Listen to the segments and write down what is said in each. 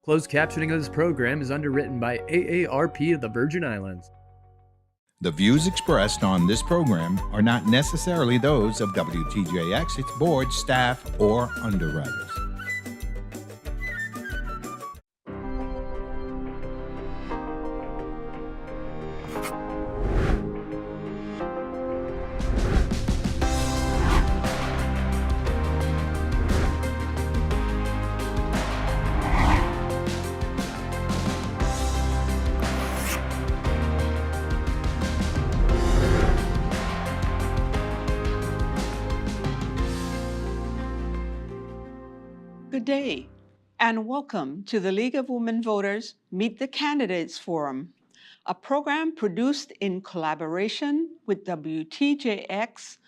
Closed captioning of this program is underwritten by AARP of the Virgin Islands. The views expressed on this program are not necessarily those of WTJX, its board, staff, or underwriters. Good day, and welcome to the League of Women Voters Meet the Candidates Forum, a program produced in collaboration with WTJX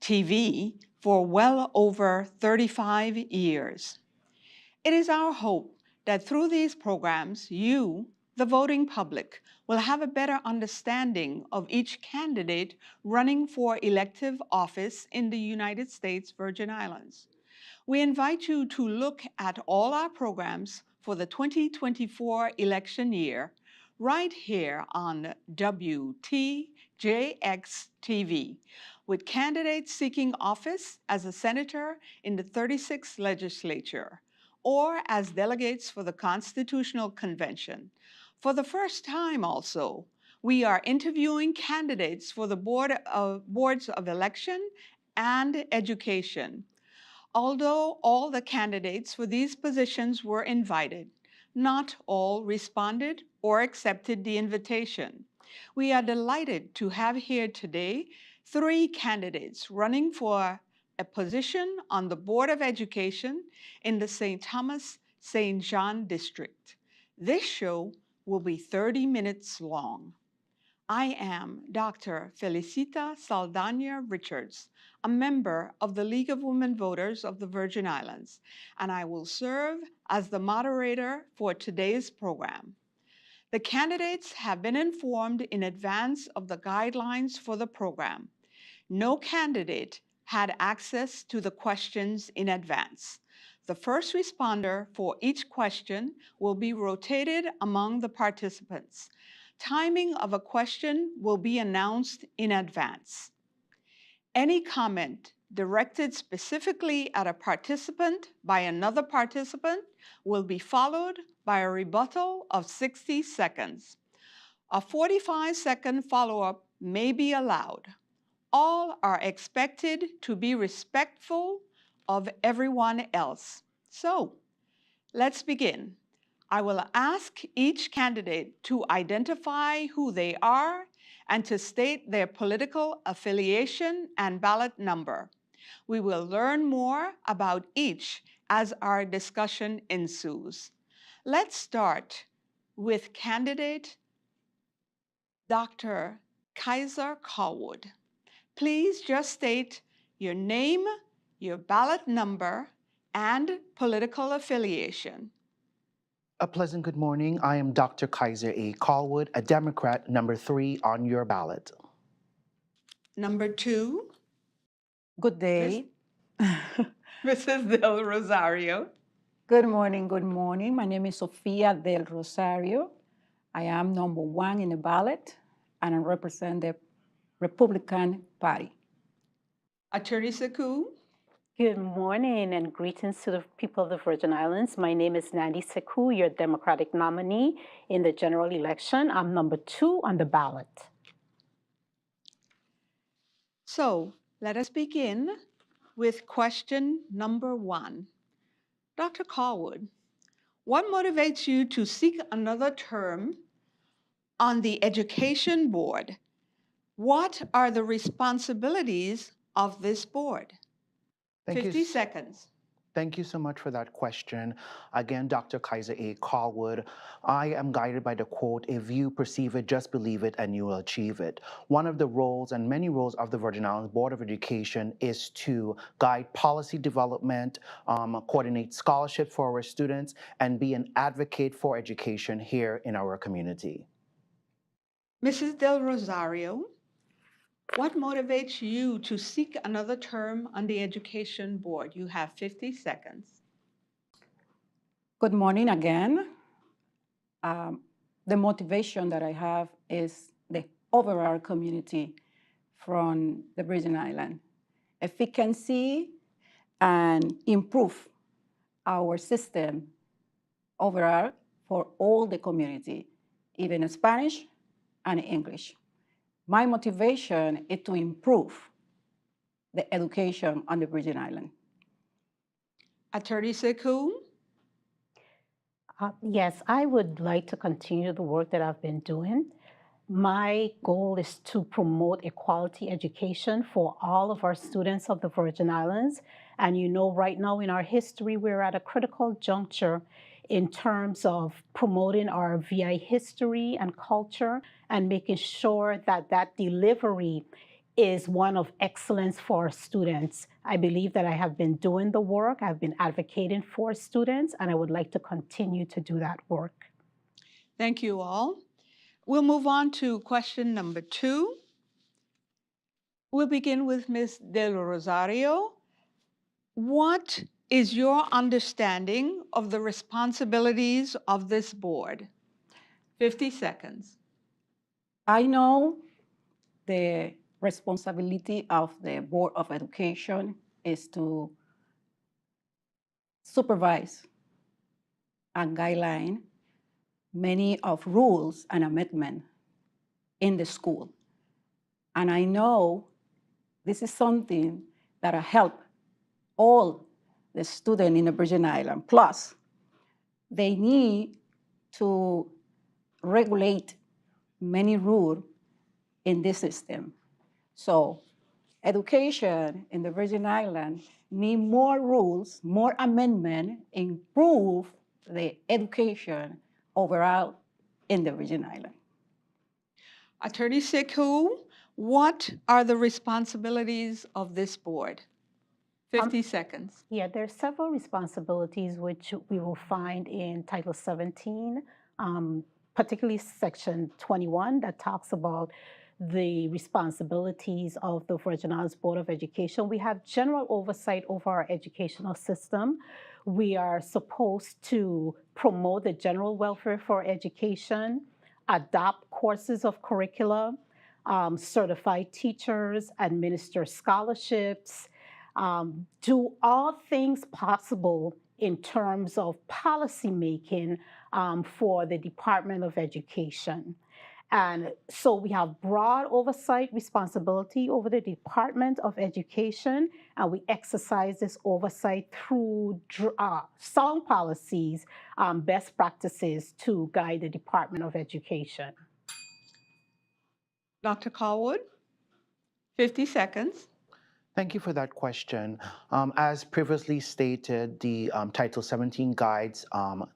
TV for well over 35 years. It is our hope that through these programs, you, the voting public, will have a better understanding of each candidate running for elective office in the United States Virgin Islands. We invite you to look at all our programs for the 2024 election year right here on WTJX TV with candidates seeking office as a senator in the 36th legislature or as delegates for the Constitutional Convention. For the first time also, we are interviewing candidates for the boards of election and education. Although all the candidates for these positions were invited, not all responded or accepted the invitation. We are delighted to have here today 3 candidates running for a position on the Board of Education in the St. Thomas St. John District. This show will be 30 minutes long. I am Dr. Felicita Saldana Richards, a member of the League of Women Voters of the Virgin Islands, and I will serve as the moderator for today's program. The candidates have been informed in advance of the guidelines for the program. No candidate had access to the questions in advance. The first responder for each question will be rotated among the participants. Timing of a question will be announced in advance. Any comment directed specifically at a participant by another participant will be followed by a rebuttal of 60 seconds. A 45-second follow-up may be allowed. All are expected to be respectful of everyone else. So, let's begin. I will ask each candidate to identify who they are and to state their political affiliation and ballot number. We will learn more about each as our discussion ensues. Let's start with candidate Dr. Kaiser Callwood. Please just state your name, your ballot number, and political affiliation. A pleasant good morning. I am Dr. Kaiser A. Callwood, a Democrat, number 3 on your ballot. Number 2. Good day. Mrs. Del Rosario. Good morning, good morning. My name is Sofia Del Rosario. I am number 1 in the ballot, and I represent the Republican Party. Attorney Sekou. Good morning and greetings to the people of the Virgin Islands. My name is Nandi Sekou, your Democratic nominee in the general election. I'm number 2 on the ballot. So let us begin with question number 1. Dr. Callwood, what motivates you to seek another term on the Education Board? What are the responsibilities of this board? 50 seconds. Thank you so much for that question. Again, Dr. Kaiser A. Callwood, I am guided by the quote, "If you perceive it, just believe it and you will achieve it." One of the roles and many roles of the Virgin Islands Board of Education is to guide policy development, coordinate scholarship for our students, and be an advocate for education here in our community. Mrs. Del Rosario, what motivates you to seek another term on the Education Board? You have 50 seconds. Good morning again. The motivation that I have is the overall community from the Virgin Islands. Efficiency and improve our system overall for all the community, even Spanish and English. My motivation is to improve the education on the Virgin Islands. Attorney Sekou? Yes, I would like to continue the work that I've been doing. My goal is to promote equality education for all of our students of the Virgin Islands. And you know, right now in our history, we're at a critical juncture in terms of promoting our VI history and culture and making sure that that delivery is one of excellence for our students. I believe that I have been doing the work, I've been advocating for students, and I would like to continue to do that work. Thank you all. We'll move on to question number 2. We'll begin with Ms. Del Rosario. What is your understanding of the responsibilities of this board? 50 seconds. I know the responsibility of the Board of Education is to supervise and guideline many of rules and amendments in the school. And I know this is something that will help all the students in the Virgin Islands. Plus, they need to regulate many rules in this system. So education in the Virgin Islands need more rules, more amendment, improve the education overall in the Virgin Islands. Attorney Sekou, what are the responsibilities of this board? 50 seconds. Yeah, there are several responsibilities which we will find in Title 17, particularly Section 21 that talks about the responsibilities of the Virgin Islands Board of Education. We have general oversight over our educational system. We are supposed to promote the general welfare for education, adopt courses of curricula, certify teachers, administer scholarships, do all things possible in terms of policy making for the Department of Education. And so we have broad oversight responsibility over the Department of Education, and we exercise this oversight through sound policies, best practices to guide the Department of Education. Dr. Callwood, 50 seconds. Thank you for that question. As previously stated, the Title 17 guides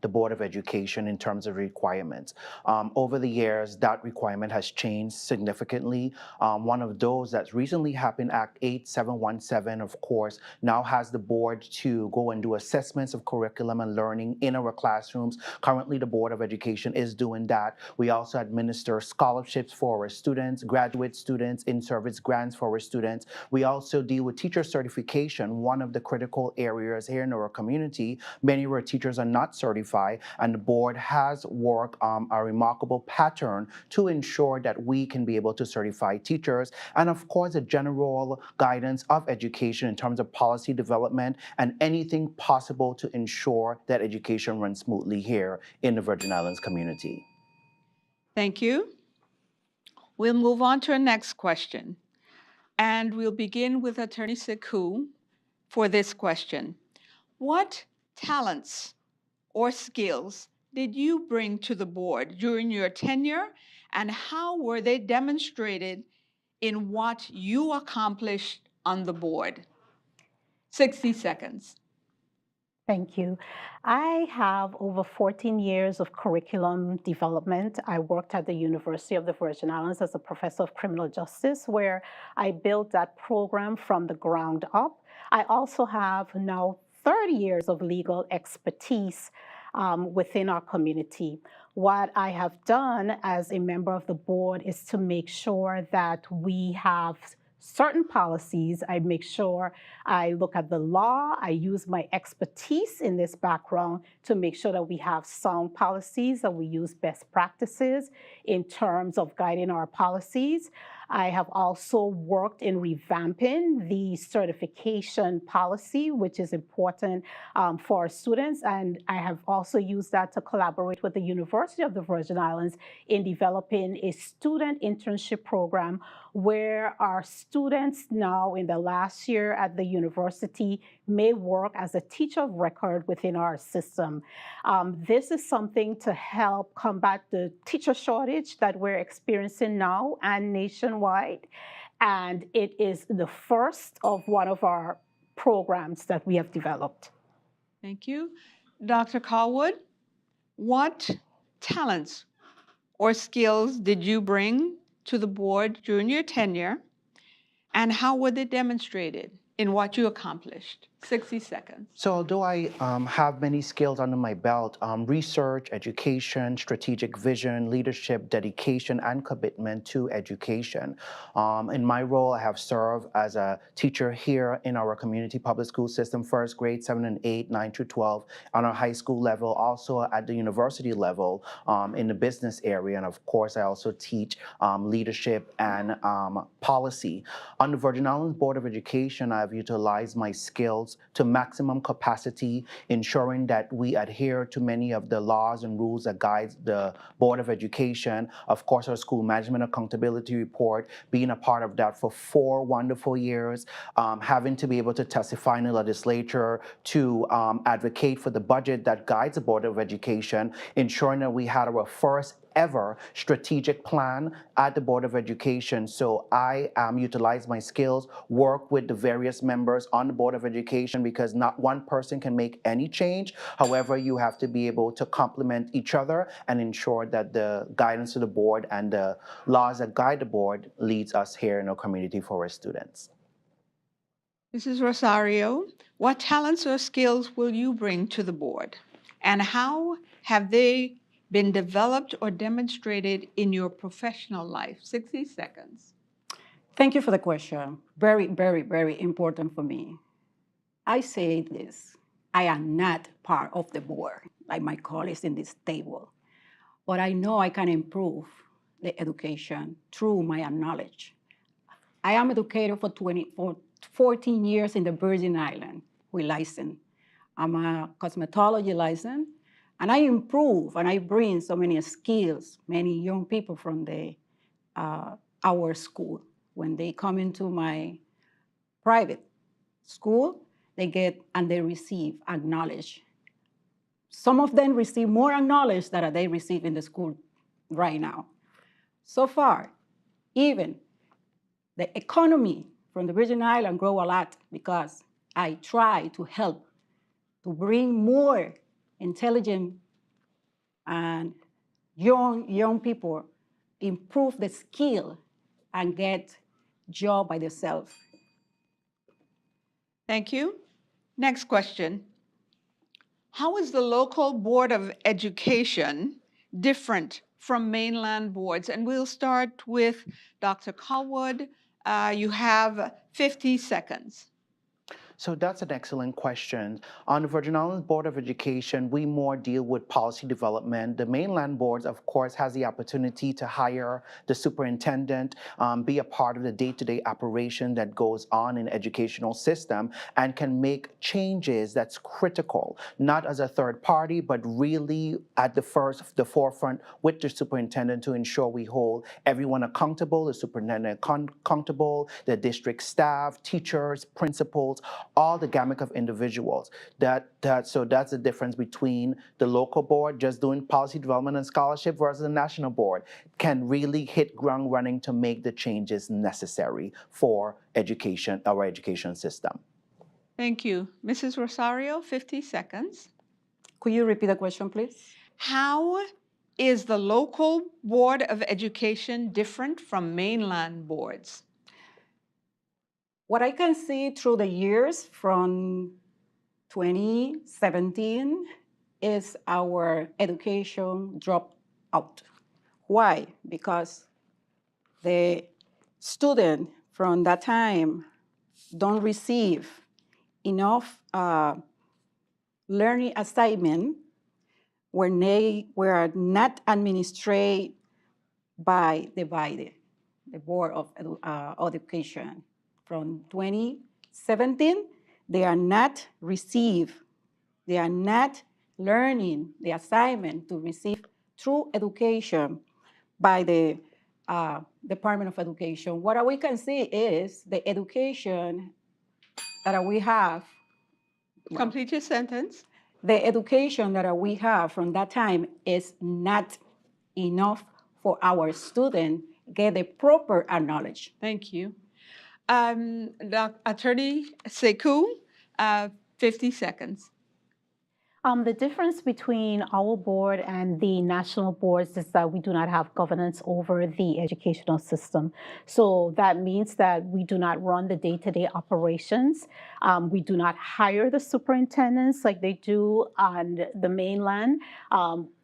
the Board of Education in terms of requirements. Over the years, that requirement has changed significantly. One of those that's recently happened, Act 8717, of course, now has the board to go and do assessments of curriculum and learning in our classrooms. Currently, the Board of Education is doing that. We also administer scholarships for our students, graduate students, in-service grants for our students. We also deal with teacher certification, one of the critical areas here in our community. Many of our teachers are not certified, and the board has worked a remarkable pattern to ensure that we can be able to certify teachers. And of course, the general guidance of education in terms of policy development and anything possible to ensure that education runs smoothly here in the Virgin Islands community. Thank you. We'll move on to our next question. And we'll begin with Attorney Sekou for this question. What talents or skills did you bring to the board during your tenure, and how were they demonstrated in what you accomplished on the board? 60 seconds. Thank you. I have over 14 years of curriculum development. I worked at the University of the Virgin Islands as a professor of criminal justice, where I built that program from the ground up. I also have now 30 years of legal expertise within our community. What I have done as a member of the board is to make sure that we have certain policies, I make sure I look at the law, I use my expertise in this background to make sure that we have sound policies, that we use best practices in terms of guiding our policies. I have also worked in revamping the certification policy, which is important for our students. And I have also used that to collaborate with the University of the Virgin Islands in developing a student internship program where our students now in the last year at the university may work as a teacher of record within our system. This is something to help combat the teacher shortage that we're experiencing now and nationwide. And it is the first of one of our programs that we have developed. Thank you. Dr. Callwood, what talents or skills did you bring to the board during your tenure, and how were they demonstrated in what you accomplished? 60 seconds. So although I have many skills under my belt, research, education, strategic vision, leadership, dedication, and commitment to education. In my role, I have served as a teacher here in our community public school system, first grade, 7 and 8, 9 through 12, on our high school level, also at the university level in the business area. And of course, I also teach leadership and policy. On the Virgin Islands Board of Education, I've utilized my skills to maximum capacity, ensuring that we adhere to many of the laws and rules that guide the Board of Education. Of course, our school management accountability report, being a part of that for 4 wonderful years, having to be able to testify in the legislature, to advocate for the budget that guides the Board of Education, ensuring that we had our first ever strategic plan at the Board of Education. So I utilize my skills, work with the various members on the Board of Education, because not one person can make any change. However, you have to be able to complement each other and ensure that the guidance of the board and the laws that guide the board leads us here in our community for our students. Mrs. Rosario, what talents or skills will you bring to the board, and how have they been developed or demonstrated in your professional life? 60 seconds. Thank you for the question. Very, very, very important for me. I say this, I am not part of the board, like my colleagues in this table, but I know I can improve the education through my knowledge. I am educator for 14 years in the Virgin Islands with license. I'm a cosmetology license, and I improve and I bring so many skills, many young people from our school. When they come into my private school, they get and they receive acknowledged. Some of them receive more acknowledged than they receive in the school right now. So far, even the economy from the Virgin Islands grow a lot because I try to help to bring more intelligent and young people improve the skill and get job by themselves. Thank you. Next question. How is the local Board of Education different from mainland boards? And we'll start with Dr. Callwood. You have 50 seconds. So that's an excellent question. On the Virgin Islands Board of Education, we more deal with policy development. The mainland boards, of course, has the opportunity to hire the superintendent, be a part of the day-to-day operation that goes on in the educational system, and can make changes that's critical, not as a third party, but really at the forefront with the superintendent to ensure we hold everyone accountable, the superintendent accountable, the district staff, teachers, principals, all the gamut of individuals. So that's the difference between the local board just doing policy development and scholarship versus the national board can really hit ground running to make the changes necessary for education, our education system. Thank you. Mrs. Rosario, 50 seconds. Could you repeat the question, please? How is the local Board of Education different from mainland boards? What I can see through the years from 2017 is our education dropped out. Why? Because the student from that time don't receive enough learning assignment when they were not administered by the Board of Education. From 2017, they are not learning the assignment to receive true education by the Department of Education. What we can see is the education that we have. Complete your sentence. The education that we have from that time is not enough for our students get the proper knowledge. Thank you. Attorney Sekou, 50 seconds. The difference between our board and the national boards is that we do not have governance over the educational system. So that means that we do not run the day-to-day operations. We do not hire the superintendents like they do on the mainland.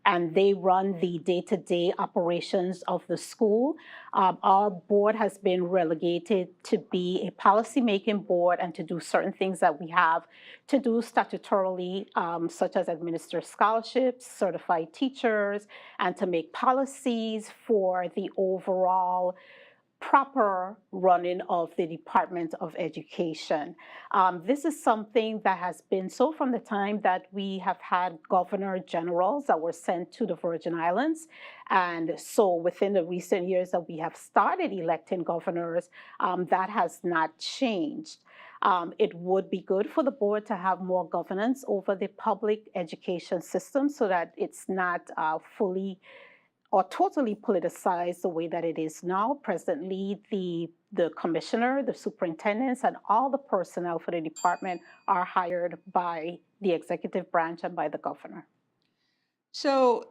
And they run the day-to-day operations of the school. Our board has been relegated to be a policy-making board and to do certain things that we have to do statutorily, such as administer scholarships, certify teachers, and to make policies for the overall proper running of the Department of Education. This is something that has been so from the time that we have had governor generals that were sent to the Virgin Islands. And so within the recent years that we have started electing governors, that has not changed. It would be good for the board to have more governance over the public education system so that it's not fully or totally politicized the way that it is now. Presently, the commissioner, the superintendents, and all the personnel for the department are hired by the executive branch and by the governor. So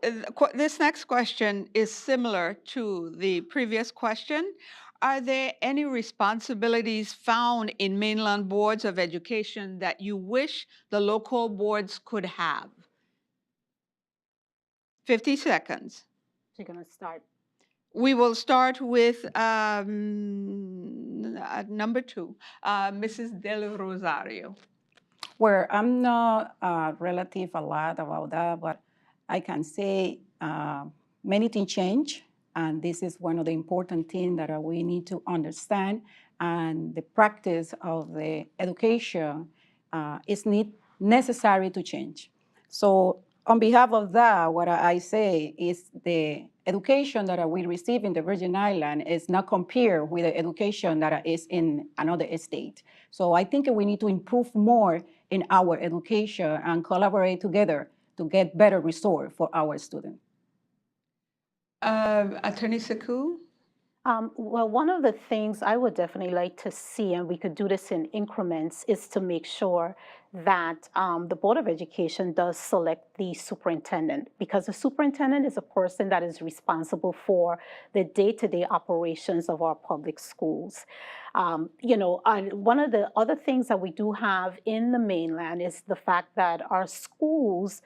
this next question is similar to the previous question. Are there any responsibilities found in mainland boards of education that you wish the local boards could have? 50 seconds. So you're going to start. We will start with number 2, Mrs. Del Rosario. Well, I'm not relative a lot about that, but I can say many things change, and this is one of the important things that we need to understand. And the practice of the education is necessary to change. So on behalf of that, what I say is the education that we receive in the Virgin Islands is not compared with the education that is in another state. So I think we need to improve more in our education and collaborate together to get better results for our students. Attorney Sekou? Well, one of the things I would definitely like to see, and we could do this in increments, is to make sure that the Board of Education does select the superintendent, because the superintendent is a person that is responsible for the day-to-day operations of our public schools. And one of the other things that we do have in the mainland is the fact that our schools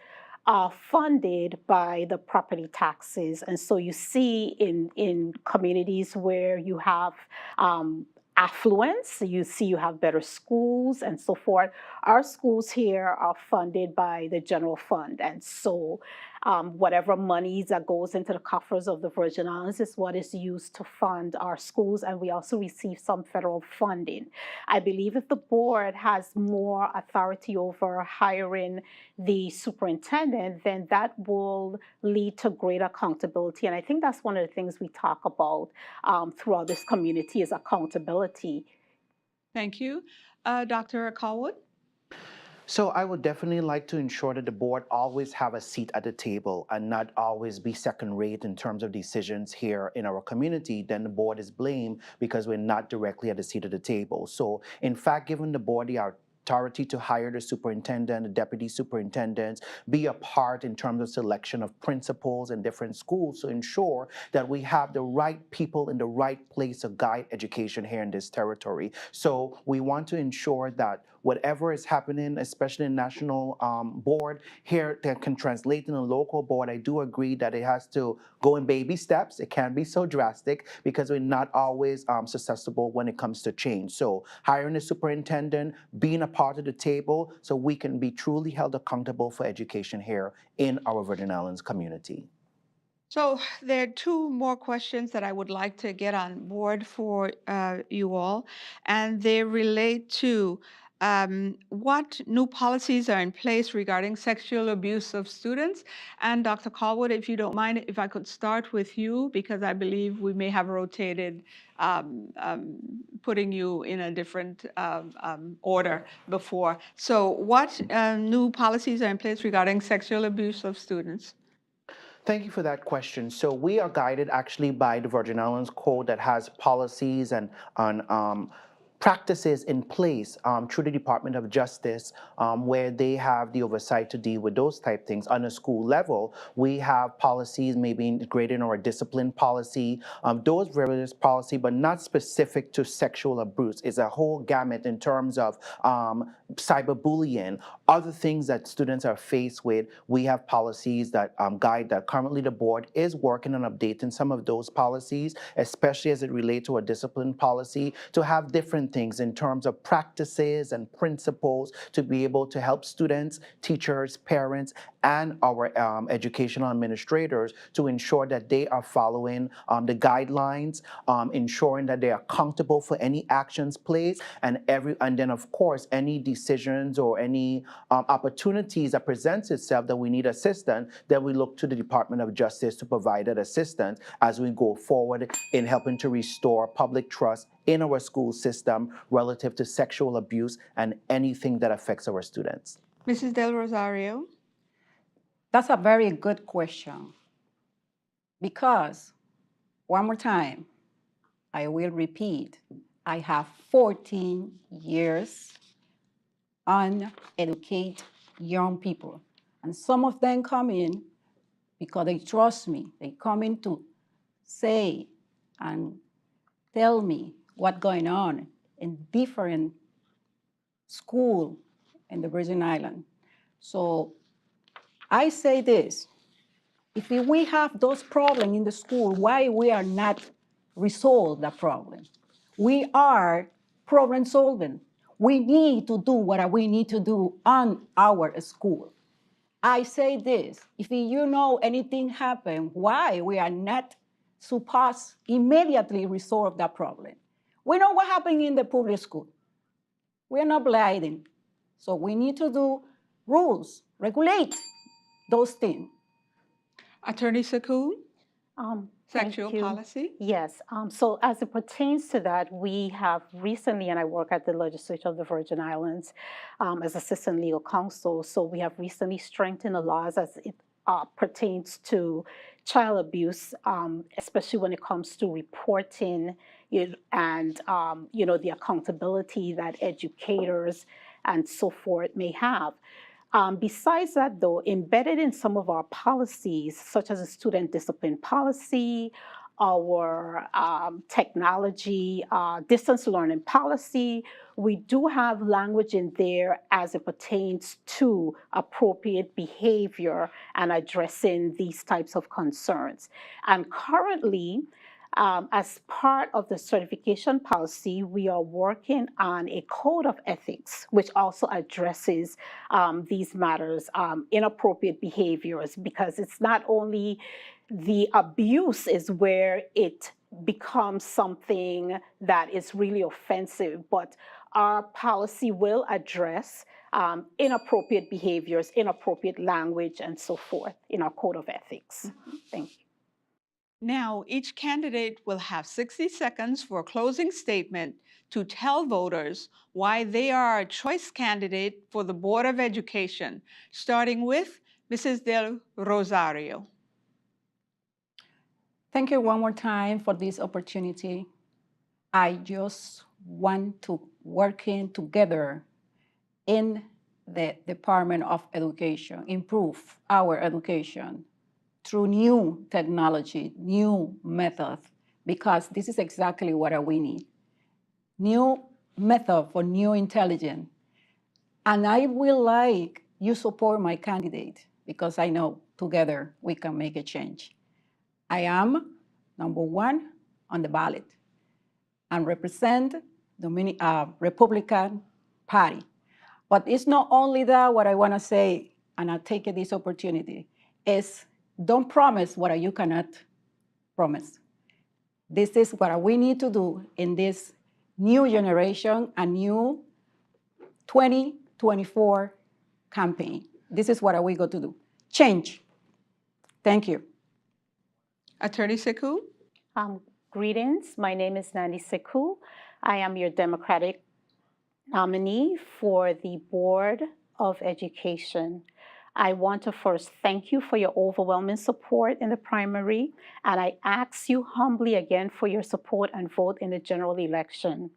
are funded by the property taxes. And so you see in communities where you have affluence, you have better schools and so forth. Our schools here are funded by the general fund. And so whatever monies that goes into the coffers of the Virgin Islands is what is used to fund our schools. And we also receive some federal funding. I believe if the board has more authority over hiring the superintendent, then that will lead to greater accountability. And I think that's one of the things we talk about throughout this community is accountability. Thank you. Dr. Callwood? So I would definitely like to ensure that the board always have a seat at the table and not always be second rate in terms of decisions here in our community. Then the board is blamed because we're not directly at the seat of the table. So in fact, giving the board the authority to hire the superintendent, the deputy superintendents, be a part in terms of selection of principals in different schools to ensure that we have the right people in the right place to guide education here in this territory. So we want to ensure that whatever is happening, especially in national board here, that can translate in a local board. I do agree that it has to go in baby steps. It can't be so drastic because we're not always susceptible when it comes to change. So hiring a superintendent, being a part of the table so we can be truly held accountable for education here in our Virgin Islands community. So there are two more questions that I would like to get on board for you all, and they relate to what new policies are in place regarding sexual abuse of students. And Dr. Callwood, if you don't mind, if I could start with you, because I believe we may have rotated putting you in a different order before. So what new policies are in place regarding sexual abuse of students? Thank you for that question. So we are guided actually by the Virgin Islands Code that has policies and on practices in place through the Department of Justice, where they have the oversight to deal with those type things. On a school level, we have policies maybe integrated in our discipline policy, those various policy, but not specific to sexual abuse. It's a whole gamut in terms of cyberbullying, other things that students are faced with. We have policies that guide that. Currently, the board is working on updating some of those policies, especially as it relates to a discipline policy, to have different things in terms of practices and principles to be able to help students, teachers, parents, and our educational administrators to ensure that they are following the guidelines, ensuring that they are accountable for any actions placed, and then of course any decisions or any opportunities that presents itself that we need assistance, then we look to the Department of Justice to provide that assistance as we go forward in helping to restore public trust in our school system relative to sexual abuse and anything that affects our students. Mrs. Del Rosario? That's a very good question. Because, one more time, I will repeat, I have 14 years on educate young people. And some of them come in because they trust me. They come in to say and tell me what's going on in different schools in the Virgin Islands. So I say this, if we have those problems in the school, why we are not resolve the problem? We are problem solving. We need to do what we need to do on our school. I say this, if you know anything happened, why we are not supposed immediately resolve that problem? We know what happened in the public school. We're not blinding. So we need to do rules, regulate those things. Attorney Sakoon? Thank Sexual you. policy? Yes. So as it pertains to that, we have recently, and I work at the Legislature of the Virgin Islands as Assistant Legal Counsel, so we have recently strengthened the laws as it pertains to child abuse, especially when it comes to reporting and the accountability that educators and so forth may have. Besides that, though, embedded in some of our policies, such as a student discipline policy, our technology, distance learning policy, we do have language in there as it pertains to appropriate behavior and addressing these types of concerns. And currently, as part of the certification policy, we are working on a code of ethics, which also addresses these matters, inappropriate behaviors, because it's not only the abuse is where it becomes something that is really offensive, but our policy will address inappropriate behaviors, inappropriate language, and so forth in our code of ethics. Thank you. Now, each candidate will have 60 seconds for a closing statement to tell voters why they are a choice candidate for the Board of Education, starting with Mrs. Del Rosario. Thank you one more time for this opportunity. I just want to working together in the Department of Education, improve our education through new technology, new methods, because this is exactly what we need. New method for new intelligence. And I will like you support my candidate because I know together we can make a change. I am number one on the ballot and represent the Republican Party. But it's not only that, what I want to say, and I'll take this opportunity, is don't promise what you cannot promise. This is what we need to do in this new generation, a new 2024 campaign. This is what we got to do. Change. Thank you. Attorney Sekou? Greetings. My name is Nandi Sekou. I am your Democratic nominee for the Board of Education. I want to first thank you for your overwhelming support in the primary, and I ask you humbly again for your support and vote in the general election.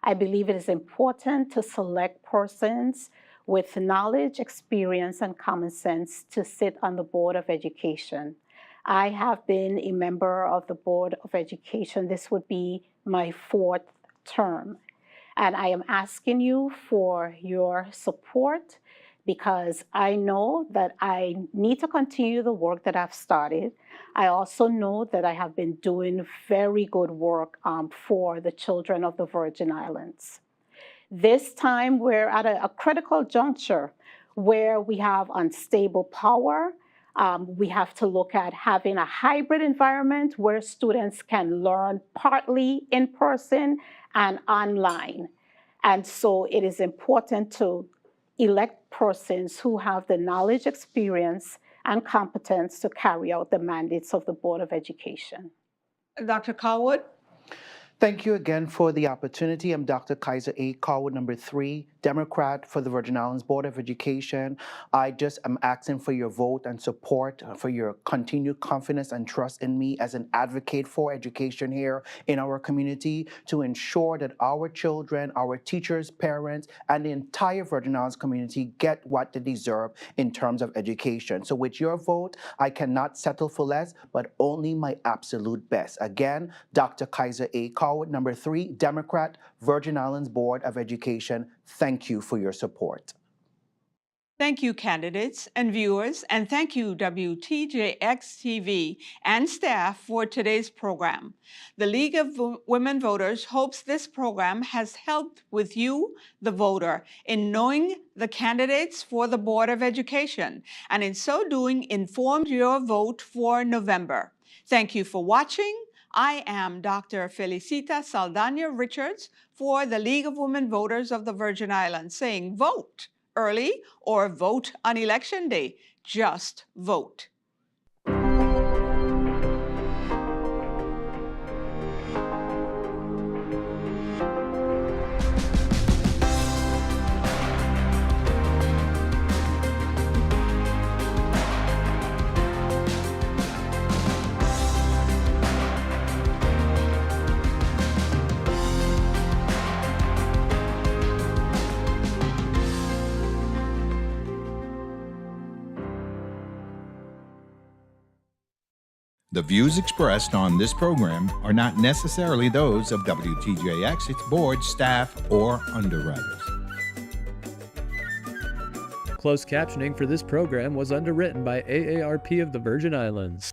I believe it is important to select persons with knowledge, experience, and common sense to sit on the Board of Education. I have been a member of the Board of Education. This would be my 4th term. And I am asking you for your support because I know that I need to continue the work that I've started. I also know that I have been doing very good work for the children of the Virgin Islands. This time we're at a critical juncture where we have unstable power. We have to look at having a hybrid environment where students can learn partly in person and online. And so it is important to elect persons who have the knowledge, experience, and competence to carry out the mandates of the Board of Education. Dr. Calwood? Thank you again for the opportunity. I'm Dr. Kaiser A. Calwood, number 3, Democrat for the Virgin Islands Board of Education. I just am asking for your vote and support, for your continued confidence and trust in me as an advocate for education here in our community to ensure that our children, our teachers, parents, and the entire Virgin Islands community get what they deserve in terms of education. So with your vote, I cannot settle for less, but only my absolute best. Again, Dr. Kaiser A. Calwood, number 3, Democrat, Virgin Islands Board of Education. Thank you for your support. Thank you, candidates and viewers, and thank you, WTJX-TV and staff for today's program. The League of Women Voters hopes this program has helped with you, the voter, in knowing the candidates for the Board of Education, and in so doing, informed your vote for November. Thank you for watching. I am Dr. Felicita Saldana Richards for the League of Women Voters of the Virgin Islands, saying vote early or vote on Election Day. Just vote. The views expressed on this program are not necessarily those of WTJX, its board, staff, or underwriters. Closed captioning for this program was underwritten by AARP of the Virgin Islands.